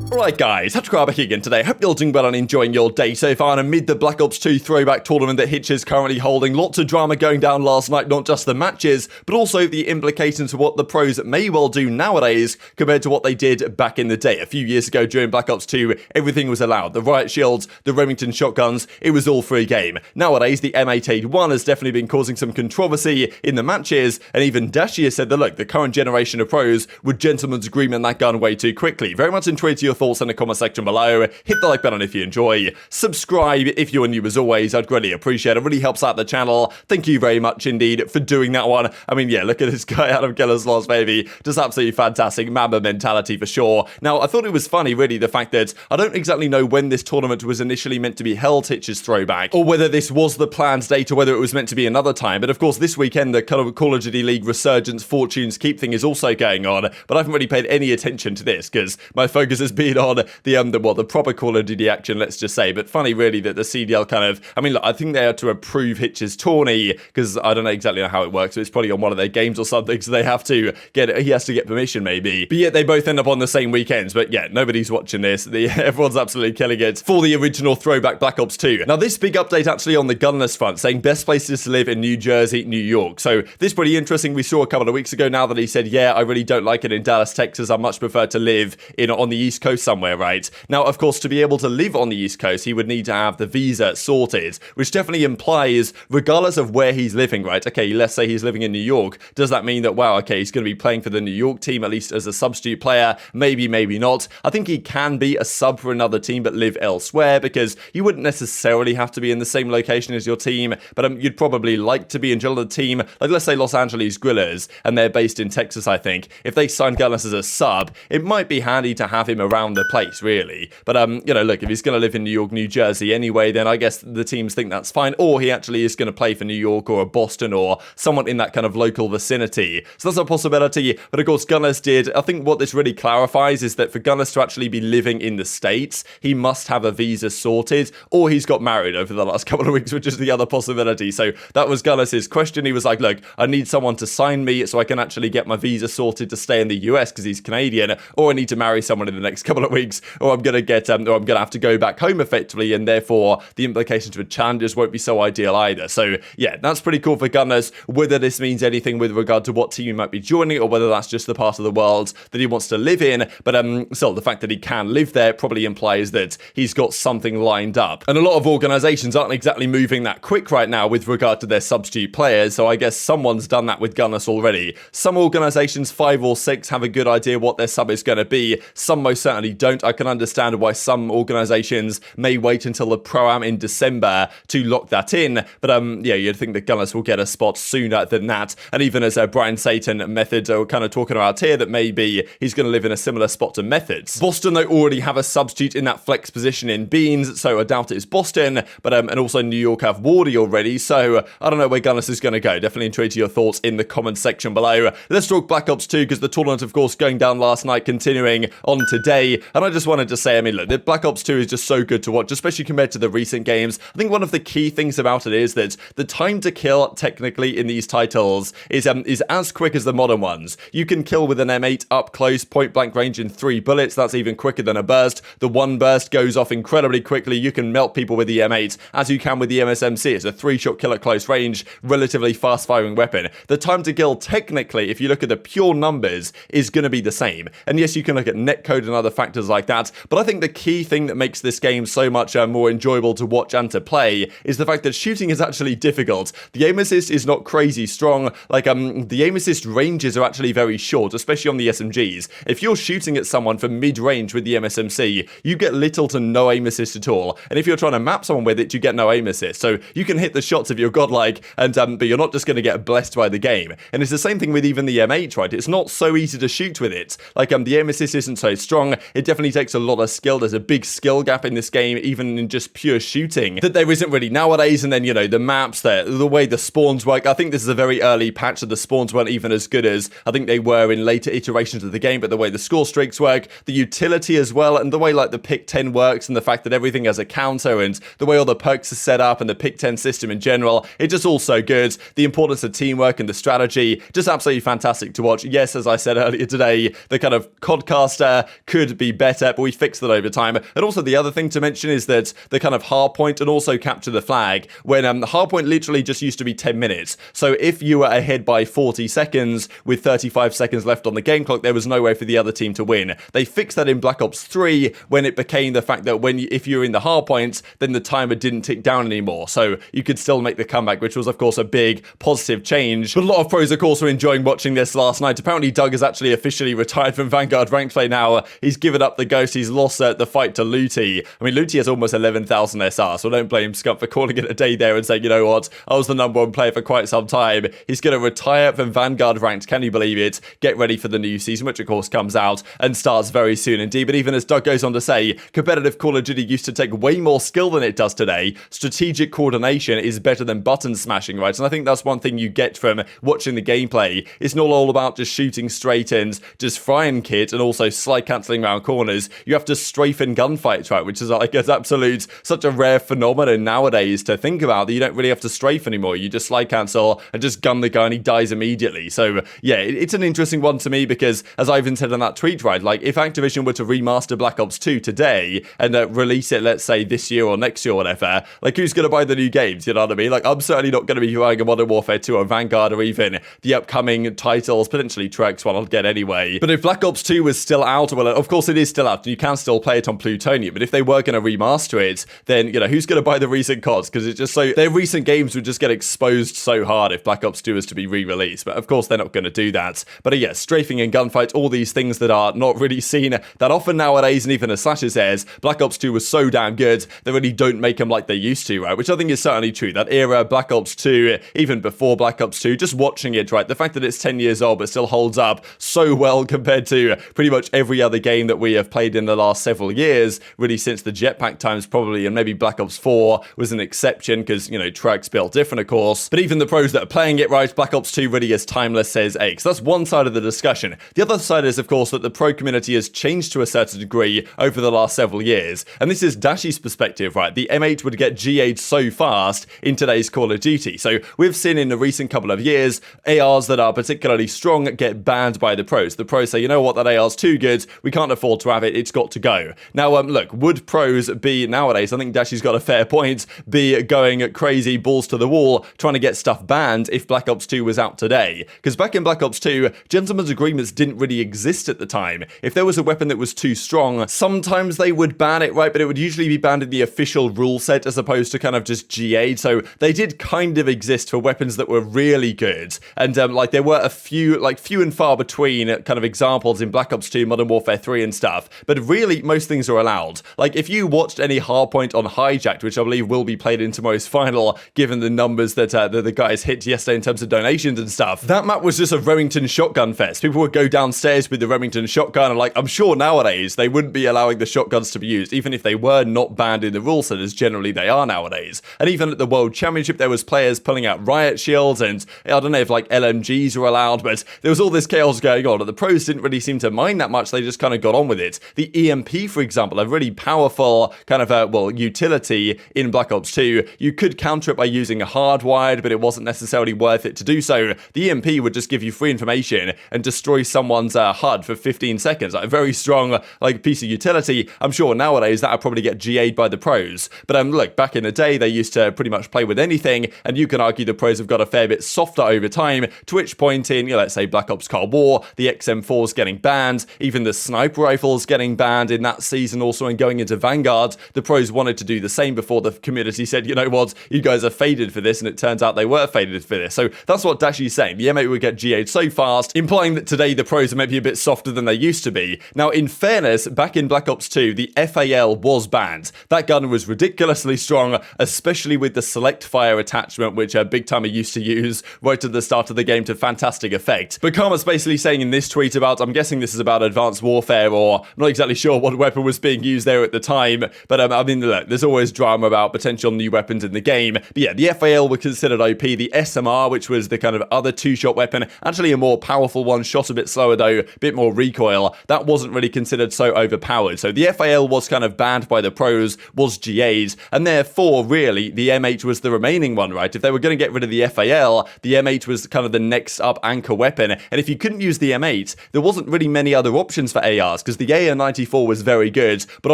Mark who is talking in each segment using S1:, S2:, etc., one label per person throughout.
S1: Right guys, TacticalRab back again today. Hope you're all doing well and enjoying your day so far. And amid the Black Ops 2 throwback tournament that Hitch is currently holding, lots of drama going down last night, not just the matches, but also the implications of what the pros may well do nowadays compared to what they did back in the day. A few years ago during Black Ops 2, everything was allowed. The riot shields, the Remington shotguns, it was all free game. Nowadays, the M881 has definitely been causing some controversy in the matches, and even Dashy has said that, look, the current generation of pros would gentleman's agreement that gun way too quickly. Very much intrigued to your thoughts in the comment section below. Hit the like button if you enjoy. Subscribe if you're new as always. I'd greatly appreciate it. It really helps out the channel. Thank you very much indeed for doing that one. I mean, yeah, look at this guy out of Killer's Lost, baby. Just absolutely fantastic. Mamba mentality for sure. Now, I thought it was funny, really, the fact that I don't exactly know when this tournament was initially meant to be held, Hitch's throwback, or whether this was the planned date or whether it was meant to be another time. But of course, this weekend, the kind of Call of Duty League Resurgence Fortunes Keep thing is also going on. But I haven't really paid any attention to this because my focus has been on the proper Call of Duty action, let's just say. But funny, really, that the CDL kind of, I mean, look, I think they had to approve Hitch's tourney because I don't know exactly how it works. So it's probably on one of their games or something. So they have to he has to get permission maybe. But yet they both end up on the same weekends. But yeah, nobody's watching this. Everyone's absolutely killing it for the original throwback Black Ops 2. Now, this big update actually on the Gunless front saying best places to live in New Jersey, New York. So this is pretty interesting. We saw a couple of weeks ago now that he said, yeah, I really don't like it in Dallas, Texas. I much prefer to live on the East Coast somewhere, right? Now, of course, to be able to live on the East Coast, he would need to have the visa sorted, which definitely implies, regardless of where he's living, right? Okay, let's say he's living in New York. Does that mean that, wow, okay, he's going to be playing for the New York team, at least as a substitute player? Maybe, maybe not. I think he can be a sub for another team, but live elsewhere, because you wouldn't necessarily have to be in the same location as your team, but you'd probably like to be in the team, like let's say Los Angeles Guerrillas, and they're based in Texas, I think. If they sign Gunless as a sub, it might be handy to have him around the place, really. But, look, if he's going to live in New York, New Jersey anyway, then I guess the teams think that's fine. Or he actually is going to play for New York or Boston or someone in that kind of local vicinity. So that's a possibility. But of course, Gunless did. I think what this really clarifies is that for Gunless to actually be living in the States, he must have a visa sorted, or he's got married over the last couple of weeks, which is the other possibility. So that was Gunless's question. He was like, look, I need someone to sign me so I can actually get my visa sorted to stay in the US because he's Canadian, or I need to marry someone in the next couple of weeks, or I'm going to get, or I'm going to have to go back home effectively, and therefore the implications with challenges won't be so ideal either. So yeah, that's pretty cool for Gunless. Whether this means anything with regard to what team he might be joining, or whether that's just the part of the world that he wants to live in, but still, the fact that he can live there probably implies that he's got something lined up. And a lot of organizations aren't exactly moving that quick right now with regard to their substitute players, so I guess someone's done that with Gunless already. Some organizations, 5 or 6, have a good idea what their sub is going to be. Some most certainly don't. I can understand why some organizations may wait until the Pro-Am in December to lock that in, but yeah, you'd think that Gunless will get a spot sooner than that. And even as Brian Satan Methods are kind of talking about here, that maybe he's going to live in a similar spot to Methods. Boston, they already have a substitute in that flex position in Beans, so I doubt it's Boston, but and also New York have Wardy already, so I don't know where Gunless is going to go. Definitely intrigued to your thoughts in the comment section below. Let's talk Black Ops 2, because the tournament, of course, going down last night, continuing on today, and I just wanted to say, I mean, look, the Black Ops 2 is just so good to watch, especially compared to the recent games. I think one of the key things about it is that the time to kill, technically, in these titles is as quick as the modern ones. You can kill with an M8 up close, point blank range in 3 bullets. That's even quicker than a burst. The one burst goes off incredibly quickly. You can melt people with the M8, as you can with the MSMC. It's a 3-shot kill at close range, relatively fast-firing weapon. The time to kill, technically, if you look at the pure numbers, is going to be the same. And yes, you can look at netcode and other factors like that, but I think the key thing that makes this game so much more enjoyable to watch and to play is the fact that shooting is actually difficult. The aim assist is not crazy strong. Like, the aim assist ranges are actually very short, especially on the SMGs. If you're shooting at someone from mid-range with the MSMC, you get little to no aim assist at all. And if you're trying to map someone with it, you get no aim assist. So you can hit the shots if you're godlike, and but you're not just going to get blessed by the game. And it's the same thing with even the M8, right? It's not so easy to shoot with it. Like, the aim assist isn't so strong. It definitely takes a lot of skill. There's a big skill gap in this game, even in just pure shooting, that there isn't really nowadays. And then, you know, the maps, the way the spawns work. I think this is a very early patch, so the spawns weren't even as good as I think they were in later iterations of the game, but the way the score streaks work, the utility as well, and the way, like, the pick 10 works, and the fact that everything has a counter, and the way all the perks are set up, and the pick 10 system in general, it's just all so good. The importance of teamwork and the strategy, just absolutely fantastic to watch. Yes, as I said earlier today, the kind of Codcaster could could be better, but we fixed it over time. And also the other thing to mention is that the kind of hardpoint and also capture the flag, when the hardpoint literally just used to be 10 minutes. So if you were ahead by 40 seconds with 35 seconds left on the game clock, there was no way for the other team to win. They fixed that in Black Ops 3 when it became the fact that if you were in the hardpoints, then the timer didn't tick down anymore. So you could still make the comeback, which was of course a big positive change. But a lot of pros of course were enjoying watching this last night. Apparently Doug has actually officially retired from Vanguard ranked play now. He's given up the ghost. He's lost the fight to Looty. I mean, Looty has almost 11,000 SR, so I don't blame Scump for calling it a day there and saying, you know what, I was the #1 player for quite some time. He's going to retire from Vanguard ranked. Can you believe it? Get ready for the new season, which of course comes out and starts very soon indeed. But even as Doug goes on to say, competitive Call of Duty used to take way more skill than it does today. Strategic coordination is better than button smashing, right? And I think that's one thing you get from watching the gameplay. It's not all about just shooting straight and just frying kit and also slide cancelling around corners. You have to strafe in gunfights, right? Which is like an absolute, such a rare phenomenon nowadays to think about, that you don't really have to strafe anymore. You just slide cancel and just gun the guy and he dies immediately. So yeah, it's an interesting one to me because, as I even said in that tweet, right, like if Activision were to remaster Black Ops 2 today and release it, let's say this year or next year or whatever, like who's going to buy the new games? You know what I mean? Like I'm certainly not going to be buying a Modern Warfare 2 or Vanguard or even the upcoming titles, potentially Trex one I'll get anyway. But if Black Ops 2 was still out, well, of course it is still out and you can still play it on Plutonium, but if they were going to remaster it, then, you know, who's going to buy the recent CODs? Because it's just so, their recent games would just get exposed so hard if Black Ops 2 was to be re-released. But of course they're not going to do that. But yeah, strafing and gunfights, all these things that are not really seen that often nowadays, and even as Slasher says, Black Ops 2 was so damn good, they really don't make them like they used to, right? Which I think is certainly true. That era, Black Ops 2, even before Black Ops 2, just watching it, right? The fact that it's 10 years old but still holds up so well compared to pretty much every other game that we have played in the last several years, really since the Jetpack times probably, and maybe Black Ops 4 was an exception because, you know, Trex built different, of course. But even the pros that are playing it, right, Black Ops 2 really is timeless, says Aches. That's one side of the discussion. The other side is, of course, that the pro community has changed to a certain degree over the last several years. And this is Dashy's perspective, right? The M8 would get GA'd so fast in today's Call of Duty. So we've seen in the recent couple of years, ARs that are particularly strong get banned by the pros. The pros say, you know what, that AR's too good, we can't afford to have it, it's got to go. Now, look, would pros be nowadays, I think Dashy's got a fair point, be going crazy, balls to the wall, trying to get stuff banned if Black Ops 2 was out today? Because back in Black Ops 2, gentlemen's agreements didn't really exist at the time. If there was a weapon that was too strong, sometimes they would ban it, right? But it would usually be banned in the official rule set as opposed to kind of just GA'd. So they did kind of exist for weapons that were really good. And like there were a few, like few and far between kind of examples in Black Ops 2, Modern Warfare 3 and stuff. But really, most things are allowed. Like if you watched any hardpoint on Hijacked, which I believe will be played in tomorrow's final, given the numbers that the guys hit yesterday in terms of donations and stuff, that map was just a Remington shotgun fest. People would go downstairs with the Remington shotgun, and like I'm sure nowadays they wouldn't be allowing the shotguns to be used, even if they were not banned in the rule set as generally they are nowadays. And even at the World Championship, there was players pulling out riot shields, and I don't know if like LMGs were allowed, but there was all this chaos going on. The pros didn't really seem to mind that much. They just kind of got on with it. The EMP, for example, a really powerful kind of utility in Black Ops 2. You could counter it by using a hardwired, but it wasn't necessarily worth it to do so. The EMP would just give you free information and destroy someone's HUD for 15 seconds. Like a very strong like piece of utility. I'm sure nowadays that would probably get GA'd by the pros. But look, back in the day, they used to pretty much play with anything, and you can argue the pros have got a fair bit softer over time, to which point in, you know, let's say Black Ops Cold War, the XM4's getting banned, even the sniper rifles getting banned in that season also, and going into Vanguard, the pros wanted to do the same before the community said, you know what, you guys are faded for this, and it turns out they were faded for this. So that's what Dashy's saying. The M8 would get GA'd so fast, implying that today the pros are maybe a bit softer than they used to be. Now, in fairness, back in Black Ops 2, the FAL was banned. That gun was ridiculously strong, especially with the select fire attachment, which Big Timer used to use right at the start of the game to fantastic effect. But Karma's basically saying in this tweet about, I'm guessing this is about Advanced Warfare, or I'm not exactly sure what weapon was being used there at the time, but I mean, look, there's always drama about potential new weapons in the game. But yeah, the FAL were considered OP. The SMR, which was the kind of other two-shot weapon, actually a more powerful one, shot a bit slower though, a bit more recoil, that wasn't really considered so overpowered. So the FAL was kind of banned by the pros, was GA'd, and therefore, really, the M8 was the remaining one, right? If they were going to get rid of the FAL, the M8 was kind of the next up anchor weapon, and if you couldn't use the M8, there wasn't really many other options for ARs, because the AN94 was very good, but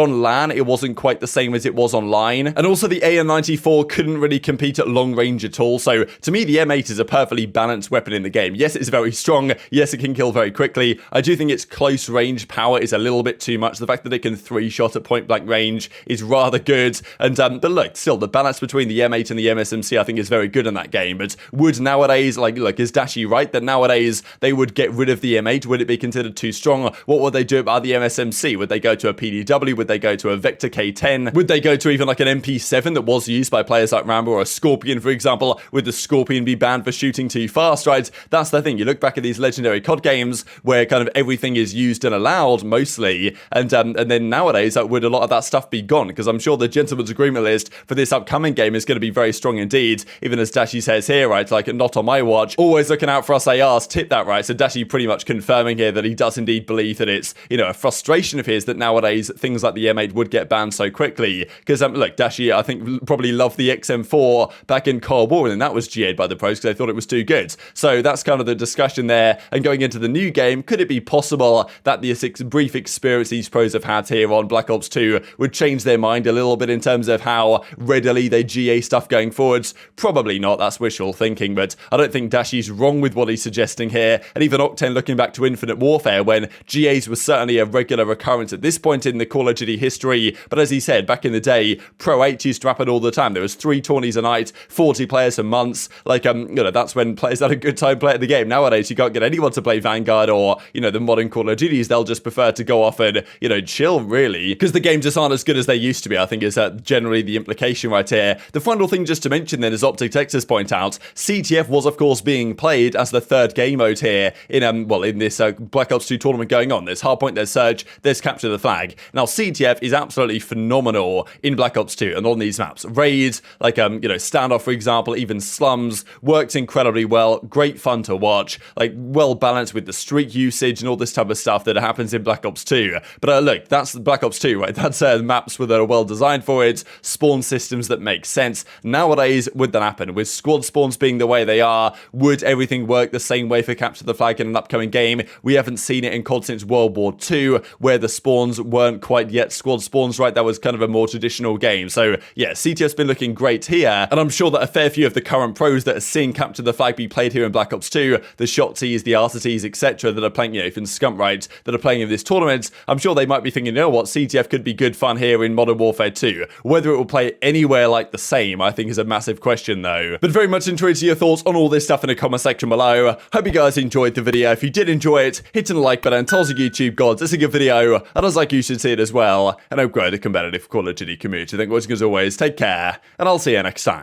S1: on LAN it wasn't quite the same as it was online. And also the AN94 couldn't really compete at long range at all. So to me, the M8 is a perfectly balanced weapon in the game. Yes, it's very strong. Yes, it can kill very quickly. I do think its close range power is a little bit too much. The fact that it can 3-shot at point blank range is rather good. And but look, still the balance between the M8 and the MSMC I think is very good in that game. But would nowadays, like, look, is Dashy right that nowadays they would get rid of the M8? Would it be considered too strong? What would they do about the MSMC? Would they go to a PDW? Would they go to a Vector K10? Would they go to even like an MP7 that was used by players like Rambo or a Scorpion, for example? Would the Scorpion be banned for shooting too fast, right? That's the thing. You look back at these legendary COD games where kind of everything is used and allowed mostly, and then nowadays would a lot of that stuff be gone? Because I'm sure the gentleman's agreement list for this upcoming game is going to be very strong indeed, even as Dashy says here, right, like, not on my watch, always looking out for us ARs, tip that, right? So Dashy pretty much confirming here that he does indeed believe that it's, you know, a frustration of his that nowadays things like the M8 would get banned so quickly. Because look, Dashy I think probably loved the XM4 back in Cold War, and that was GA'd by the pros because they thought it was too good. So that's kind of the discussion there. And going into the new game, could it be possible that the brief experience these pros have had here on Black Ops 2 would change their mind a little bit in terms of how readily they GA stuff going forwards? Probably not. That's wishful thinking, but I don't think Dashy's wrong with what he's suggesting here. And even Octane looking back to Infinite Warfare when GAs was certainly a regular recurrence at this point in the Call of Duty history. But as he said, back in the day, Pro 8 used to happen all the time. There was 3 tourneys a night, 40 players for months. Like, you know, that's when players had a good time playing the game. Nowadays, you can't get anyone to play Vanguard or, you know, the modern Call of Duties. They'll just prefer to go off and, you know, chill, really, because the games just aren't as good as they used to be, I think, is generally the implication right here. The final thing just to mention then, as OpTic Texas point out, CTF was, of course, being played as the third game mode here in, well, in this Black Ops 2 tournament going on. There's Hardpoint, there's Surge, there's Capture the Flag. Now, CTF is absolutely phenomenal in Black Ops 2 and on these maps. Raids, like, you know, Standoff, for example, even Slums, works incredibly well. Great fun to watch, like, well balanced with the streak usage and all this type of stuff that happens in Black Ops 2. But look, that's Black Ops 2, right? That's maps that are well designed for it, spawn systems that make sense. Nowadays, would that happen? With squad spawns being the way they are, would everything work the same way for Capture the Flag in an upcoming game? We haven't seen it in COD since World War II, where the spawns weren't quite yet squad spawns, right? That was kind of a more traditional game. So yeah, CTF's been looking great here, and I'm sure that a fair few of the current pros that are seeing Capture the Flag be played here in Black Ops 2, the Shotzys, the Arcitys, etc., that are playing, you know, even Scump, right, that are playing in this tournament, I'm sure they might be thinking, you know what, CTF could be good fun here in Modern Warfare 2. Whether it will play anywhere like the same, I think, is a massive question, though. But very much intrigued to your thoughts on all this stuff in the comment section below. Hope you guys enjoyed the video. If you did enjoy it, hit the like button, tells the YouTube gods it's a good video, and as like you should see it as well, and I'll grow the competitive Call of Duty community. Thank you for watching as always, take care, and I'll see you next time.